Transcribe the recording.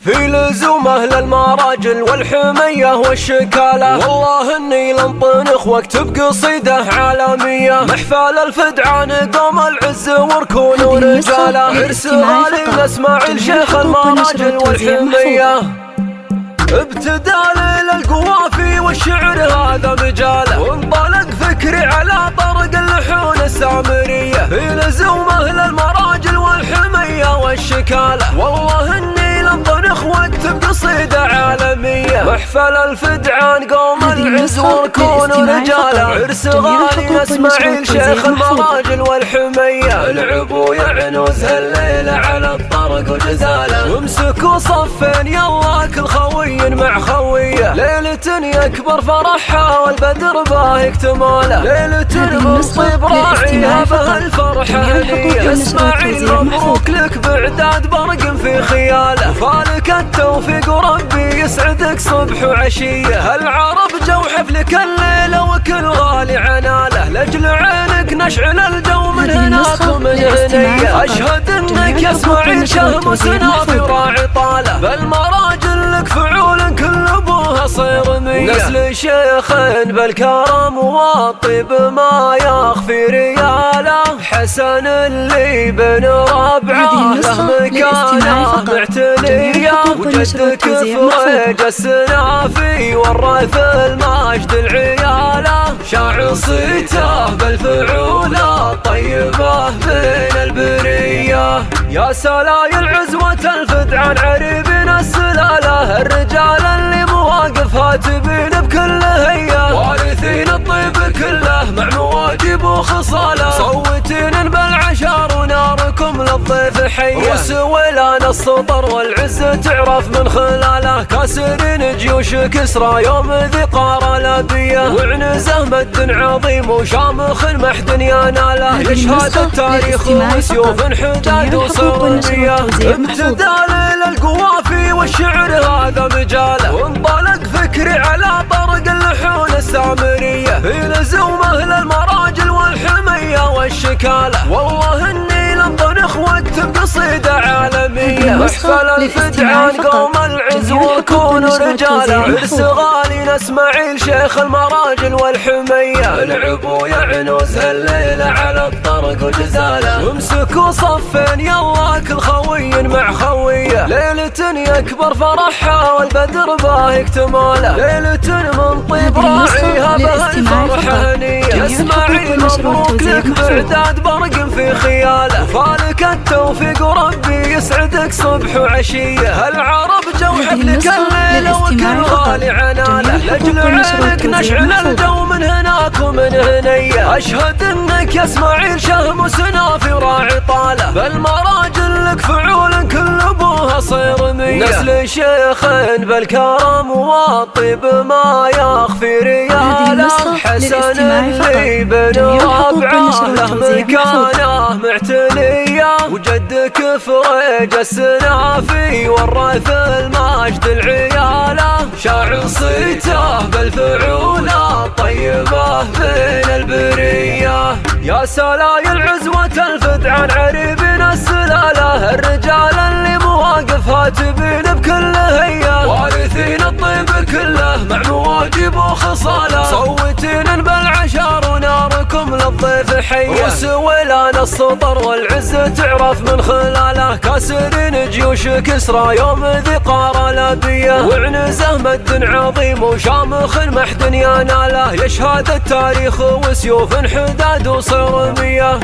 في لزومه للمراجل والحمية والشكالة، والله اني لنطنخ واكتب قصيدة عالمية. محفل الفدعان قوم العز وركون ورجالة، عرس غالي اسماعيل شيخ المراجل والحمية. ابتدى للقوافي والشعر هذا مجاله، وانطلق فكري على طرق اللحون السامرية. في لزومه للمراجل والحمية والشكالة، والله اني لنطنخ واكتب قصيدة عالمية. محفل الفدعان قوم العز وركون رجاله، عرس غالي اسماعيل شيخ المراجل والحمية. العبوا يعنوز هالليلة على الطرق وجزاله، وامسكوا صفين يلا كل خوي مع خويه. ليلة يكبر فرحها والبدر باه اكتماله، ليلة منصب راعيها بها الفرحة هنية. اسماعيل مبروك لك بعداد برق في خياله، فالك التوفيق وربي يسعدك صبح وعشية. العرب جو حفلك الليلة وكل غالي عناله، لاجل عينك نشعل الجو من هناك ومن هنية. اشهد انك يا اسماعيل شهم سنافي وراعي طاله، بالمراجل لك فعول كل ابوها صيرمية. نسل شيخ بالكرم والطيب ما يخفي رياله، حسن اللي بن ربعه له مكانه معتلية. وجدك فريج السنافي ورث المجد العياله، شاع صيته بالفعولة طيبه بين البرية. يا سلايل عزوة الفدعان عريبنا السلالة، الرجال اللي مواقفها تبين بكل هية. وارثين الطيب كله مع مواجب وخصاله، صوتين بالعشار وناركم للضيف حية. وسويلان السطر والعز تعرف من خلاله، كاسرين جيوش كسرى يوم ذي قار الابية. وعنزه مد عظيم وشامخ محد يناله، يشهد التاريخ وسيوف حداد وصرمية. ابتدى للقوافي والشعر هذا مجاله، وانطلق فكري على طرق اللحون السامرية. في لزومه للمراجل والحمية والشكالة، والله اني لنطنخ واكتب قصيدة عالمية. محفل الفدعان قوم العز وركون رجاله، عرس غالي اسماعيل شيخ المراجل والحمية. العبوا يعنوز هالليلة على الطرق وجزاله، وامسكوا صفين يلا كل خوي مع خويه. ليلة يكبر فرحها والبدر باه اكتماله، ليلة من طيب راعيها بها الفرحة هنية. اسماعيل مبروك لك بعداد برق في خياله، فالك التوفيق وربي يسعدك صبح وعشية. العرب جو حفلك الليلة وكل غالي عناله، لاجل عينك نشعل الجو من هناك ومن هنية. اشهد انك يا اسماعيل شهم سنافي وراعي طاله، بالمراجل لك فعول كل ابوها صيرمية. نسل شيخ بالكرم والطيب ما يخفي رياله، حسن اللي بن ربعه له مكانه معتلية. وجدك فريج السنافي ورث المجد العياله، شاع صيته بالفعولة طيبه بين البرية. يا سلايل عزوة الفدعان عريبنا السلالة، الرجال اللي مواقفها تبين بكل هية. وارثين الطيب كله مع مواجب وخصاله، صوتين بالعشار وناركم للضيف حية. وسويلان السطر والعز تعرف من خلاله، كاسرين جيوش كسرى يوم ذي قار الابية. وعنزه مد عظيم وشامخ محد يناله، يشهد التاريخ وسيوف حداد وصرمية.